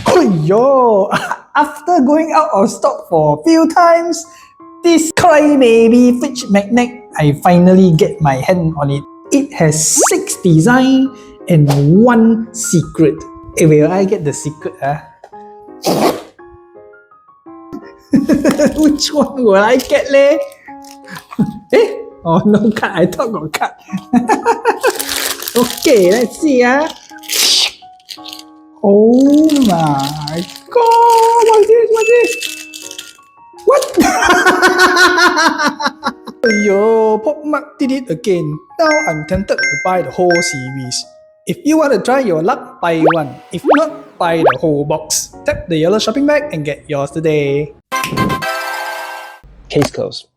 Oh yo! After going out of stock for a few times, this Crybaby fridge magnet, I finally get my hand on it. It has 6 designs and 1 secret. Will I get the secret? Which one will I get leh? Oh no cut, I thought got cut. Okay, let's see Oh my god, what's this? What? Yo, Popmart did it again. Now I'm tempted to buy the whole series. If you want to try your luck, buy one. If not, buy the whole box. Tap the yellow shopping bag and get yours today. Case closed.